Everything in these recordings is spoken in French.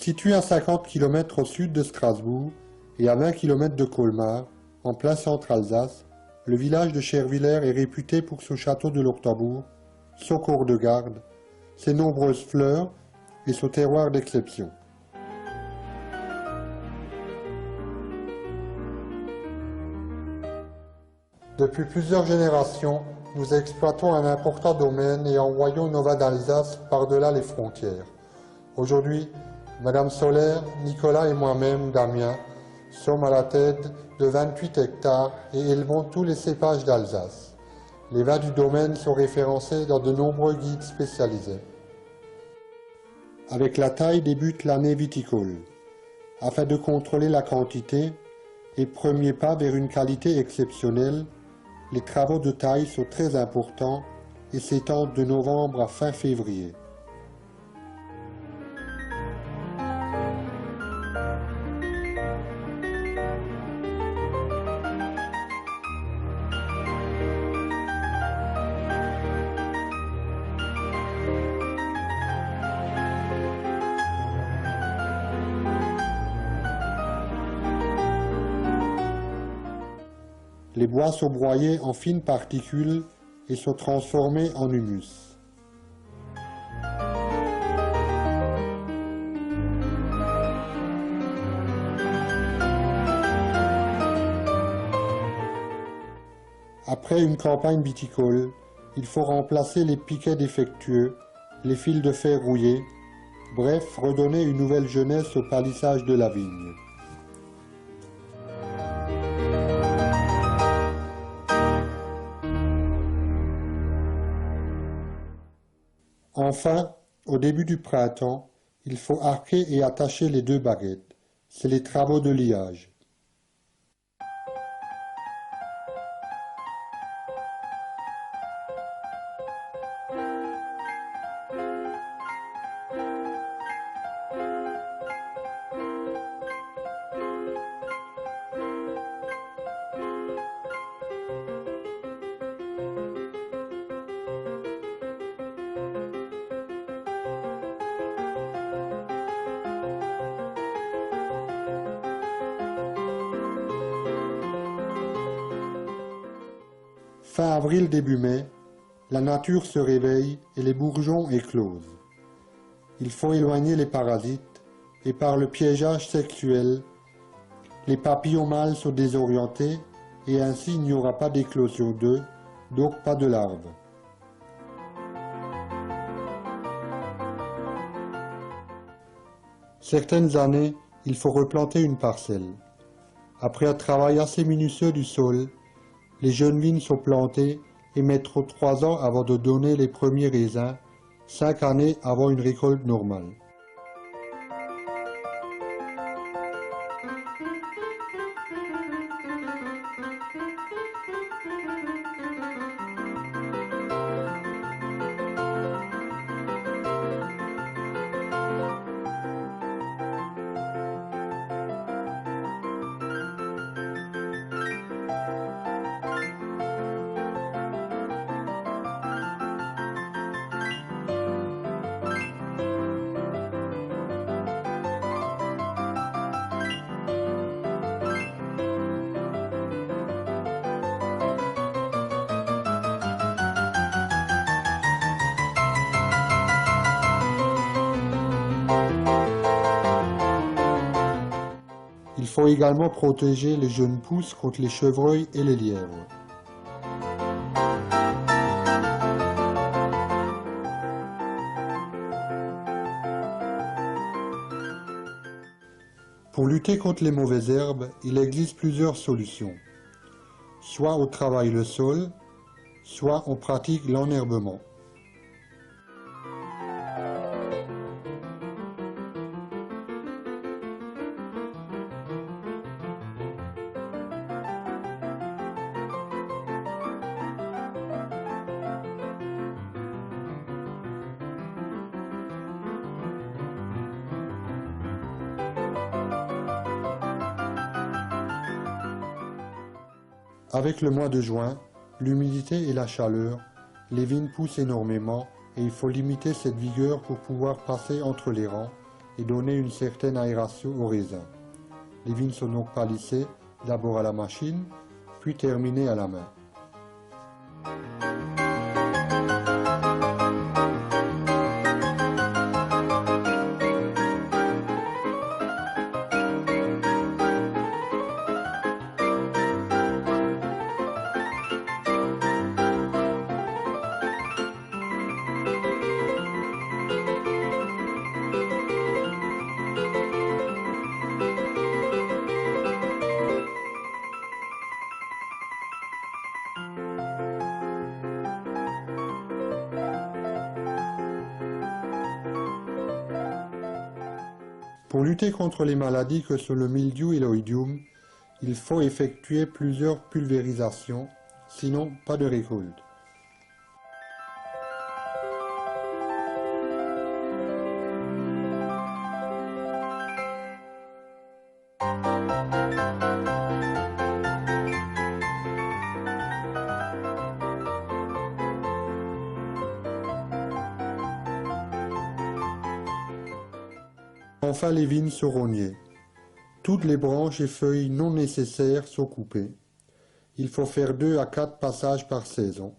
Situé à 50 km au sud de Strasbourg et à 20 km de Colmar, en plein centre Alsace, le village de Chervillers est réputé pour son château de l'Octobourg, son corps de garde, ses nombreuses fleurs et son terroir d'exception. Depuis plusieurs générations, nous exploitons un important domaine et envoyons nos vins d'Alsace par-delà les frontières. Aujourd'hui, Madame Soler, Nicolas et moi-même, Damien, sommes à la tête de 28 hectares et élevons tous les cépages d'Alsace. Les vins du domaine sont référencés dans de nombreux guides spécialisés. Avec la taille débute l'année viticole. Afin de contrôler la quantité et premier pas vers une qualité exceptionnelle, les travaux de taille sont très importants et s'étendent de novembre à fin février. Les bois sont broyés en fines particules et sont transformés en humus. Après une campagne viticole, il faut remplacer les piquets défectueux, les fils de fer rouillés, bref, redonner une nouvelle jeunesse au palissage de la vigne. Enfin, au début du printemps, il faut arquer et attacher les deux baguettes. C'est les travaux de liage. Fin avril, début mai, la nature se réveille et les bourgeons éclosent. Il faut éloigner les parasites et par le piégeage sexuel, les papillons mâles sont désorientés et ainsi il n'y aura pas d'éclosion d'œufs, donc pas de larves. Certaines années, il faut replanter une parcelle. Après un travail assez minutieux du sol, les jeunes vignes sont plantées et mettront 3 ans avant de donner les premiers raisins, 5 années avant une récolte normale. Il faut également protéger les jeunes pousses contre les chevreuils et les lièvres. Pour lutter contre les mauvaises herbes, il existe plusieurs solutions. Soit on travaille le sol, soit on pratique l'enherbement. Avec le mois de juin, l'humidité et la chaleur, les vignes poussent énormément et il faut limiter cette vigueur pour pouvoir passer entre les rangs et donner une certaine aération au raisin. Les vignes sont donc palissées d'abord à la machine, puis terminées à la main. Pour lutter contre les maladies que sont le mildiou et l'oïdium, il faut effectuer plusieurs pulvérisations, sinon pas de récolte. Enfin, les vignes sont rognées. Toutes les branches et feuilles non nécessaires sont coupées. Il faut faire 2 à 4 passages par saison.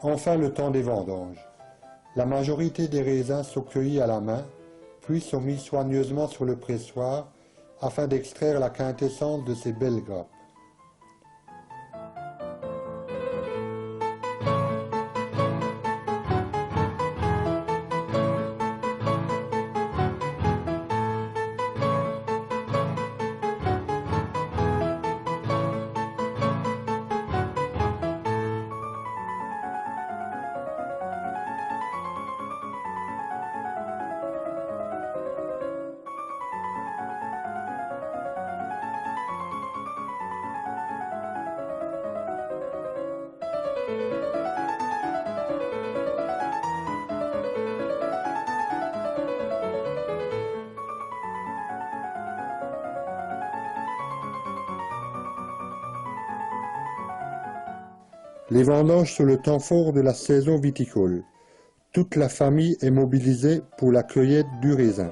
Enfin, le temps des vendanges. La majorité des raisins sont cueillis à la main, puis sont mis soigneusement sur le pressoir afin d'extraire la quintessence de ces belles grappes. Les vendanges sont le temps fort de la saison viticole. Toute la famille est mobilisée pour la cueillette du raisin.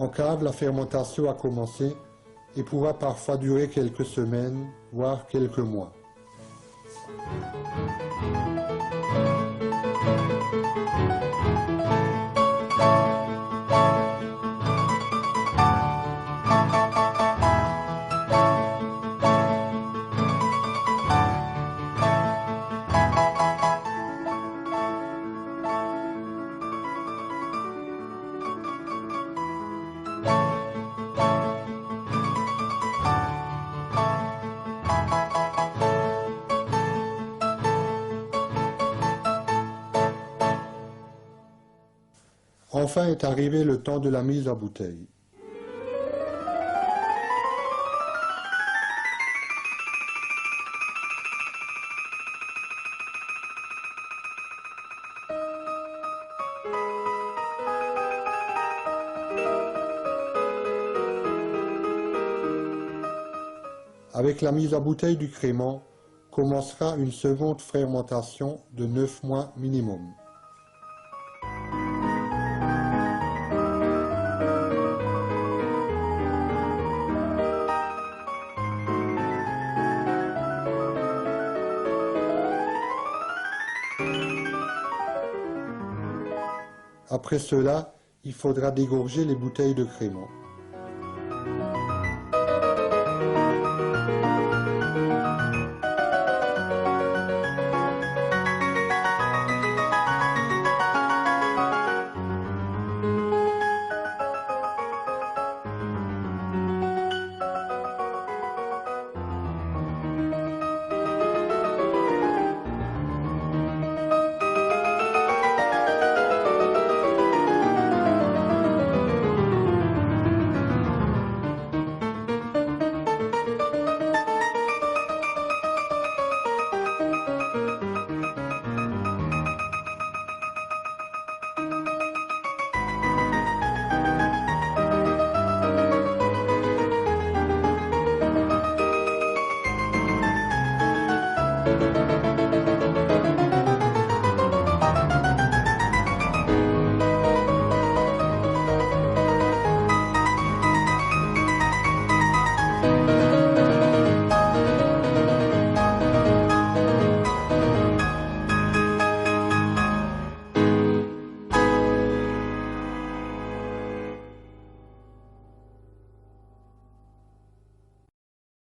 En cave, la fermentation a commencé et pourra parfois durer quelques semaines, voire quelques mois. Enfin est arrivé le temps de la mise en bouteille. Avec la mise en bouteille du crément, commencera une seconde fermentation de 9 mois minimum. Après cela, il faudra dégorger les bouteilles de crémant.